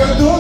kartu.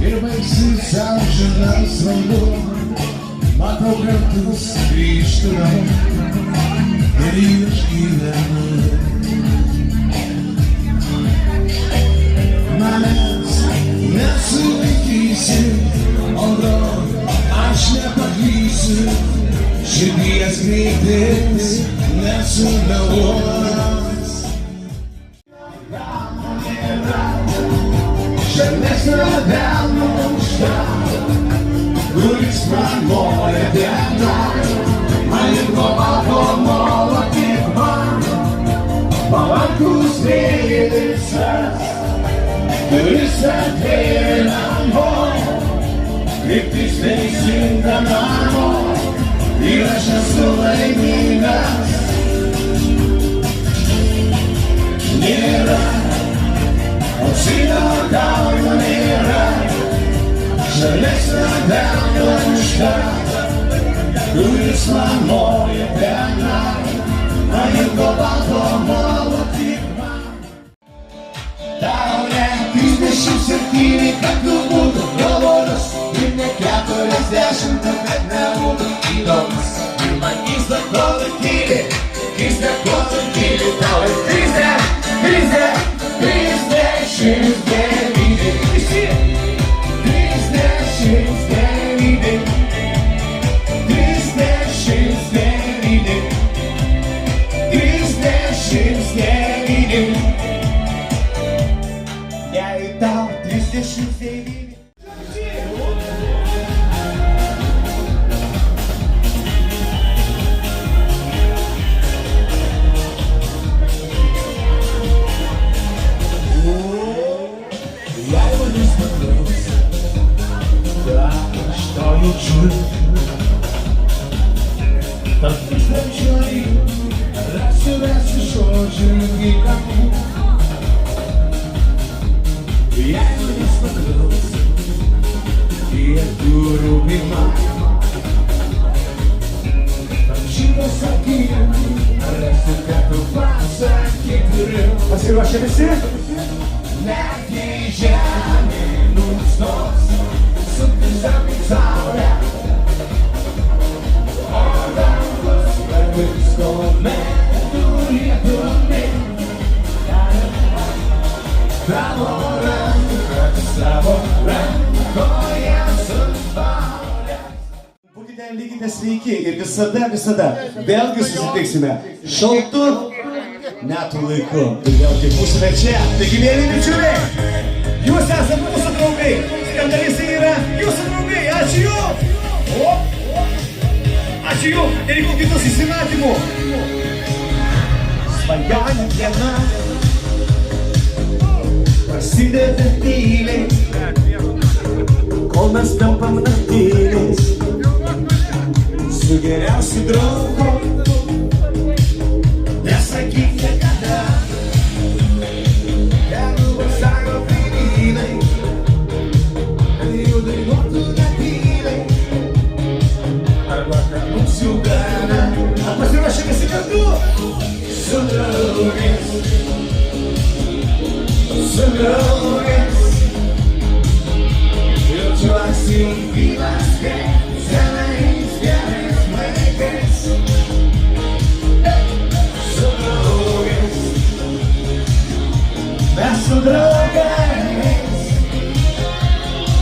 Ir baigsis amžinas vanduo, matau kartus grįžtu namo ir išgyvenu. Manęs nesulaikysi, o broli aš nepaklysiu, širdies greitis nesumeluos. Žemesnio delno užteko, kuris man moja diena, man ir balto molo tik man, palankus vėlisas, kuris atvėrė namo, kryptis teisinga namo, ir aš esu laimingas. Nėra auksinio kalno, nėra žalesnio delno už tą, kuris man moja diena, man ir balto molo tik man. Tau ne 37, kad tu būtų galvodas, ir ne 40, bet nebūtų įdomus. Ir man keista, kol tyli, keista, kol tyli, tau ir krizė, krizė, krizė, šis devyni. Visi! Krizė, šis devyni. Krizė, šis devyni. Krizė, šis devyni. Jei tau 39. Tad vislečiai rasiu žodžių į kapų. Jeigu jis paklaus, kiek tu rūpi man, tam šimto sakymų rasiu, ką tu pasakyk turiu. Pasiruošę visi? Netgi žemė nustos, suktis aplink saulę, o dangus visko metų lietumi. Tavo rankas, savo rankoje suspaudęs. Būkite, likite sveiki ir visada vėlgi susitiksime šaltu metų laiku. Ir vėlgi būsime čia. Taigi, mėly bičiuliai, jūs esate mūsų draugai. Skandalistai yra jūsų draugai. Ačiū jums. Ačiū jums. Ir iki kitų susimatymų. Svajonių diena prasideda tyliai, kol mes tampam naktiniais su geriausiu draugu. Nesakyk niekada, jeigu vasario kaimynai, kad jau dainuotų netyliai, arba kad mums jau gana. Ar pasiruošę visi kartu? Su draugais, su draugais,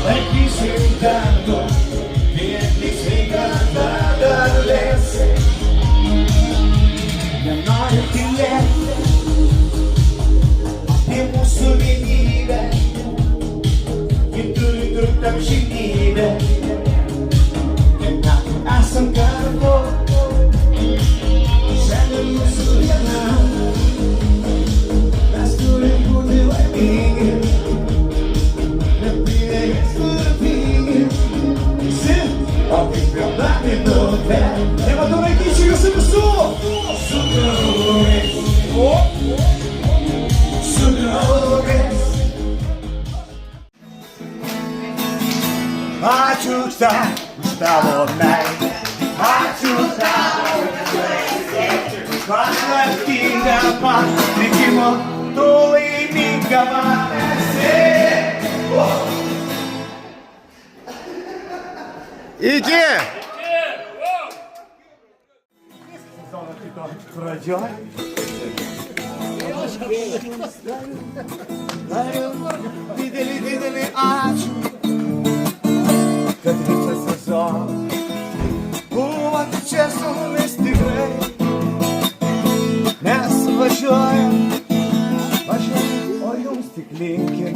Aqui sentado, vem aqui sentada dar lesse. Nenori tyli, apie mūsų vienybę, ji turi tam žinybę. Kiek metų esam kartu, šiandien mūsų diena. Mes turim būti laimingi, ne pinigais turtingi. Visi, o kaip viena minutė. Tai matau vaikyčių jūsų visų! Su draugais, su draugais. Ačiū tau už tavo meilę, ačiū tau už paslaptingą patikimo, tu laiminga man esi. Iki! Sezono kito pradžioj. Didelį ačiū, kad visą sezoną buvot čia su mumis tikrai. Mes važiuojam, o jums tik linkim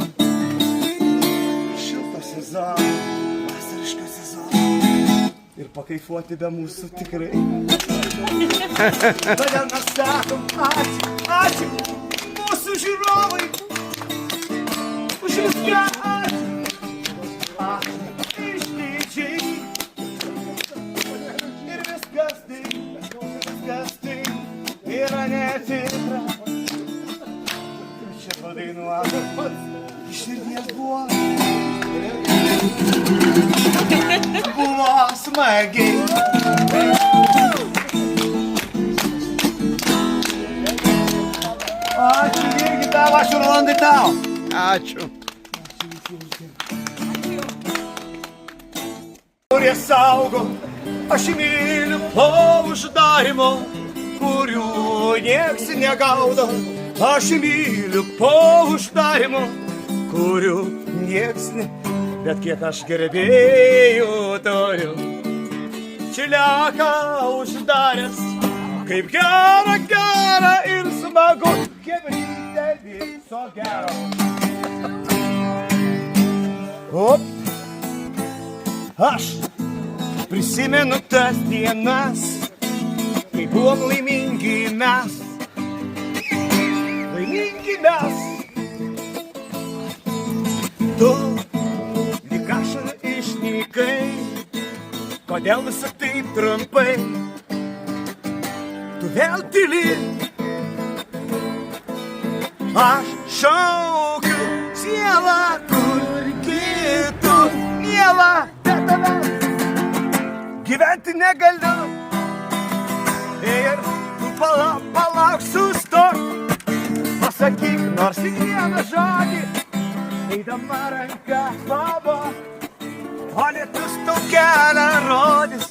šilto sezono, vasariško sezono ir pakaifuoti be mūsų tikrai. Todėl mes sakom ačiū, ačiū mūsų žiūrovai, už viską ačiū, ačiū išdidžiai. Ir viskas tai yra netikra. Čia padainuoju pats iš širdies buvo smagiai. Ačiū irgi tau, ačiū Rolandai tau. Ačiū. Kurie saugo, aš myliu po uždarimo, kurių nieks negaudo. Aš myliu po uždarimo, kurių nieks ne... Bet kiek aš gerbėjų turiu, čiliaką uždaręs, kaip gera ir smagu, chebrytė viso gero. Op, aš prisimenu tas dienas, kai buvom laimingi mes. Laimingi mes. Tu lyg ašara išnykai, kodėl visą taip trumpai? Tu vėl tyli. Aš šaukiu sielą, kur kitur miela, be tavęs gyventi negaliu. Ir tu palauk, sustok, pasakyk nors vieną žodį, eidama ranka pabok, o lietus tau kelią rodys.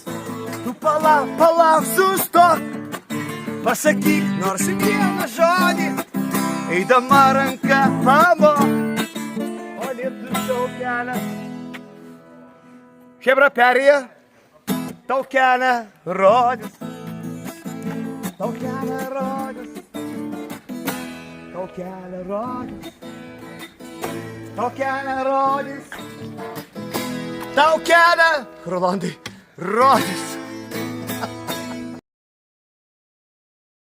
Tu palauk, sustok, pasakyk nors vieną žodį, eidama ranka pabok, o lietus tau kelią. Chebra perėja, tau kelią rodys. Tau kelią rodys. Tau kelią rodys. Tau kelią rodys. Tau kelią, Rolandai, rodys.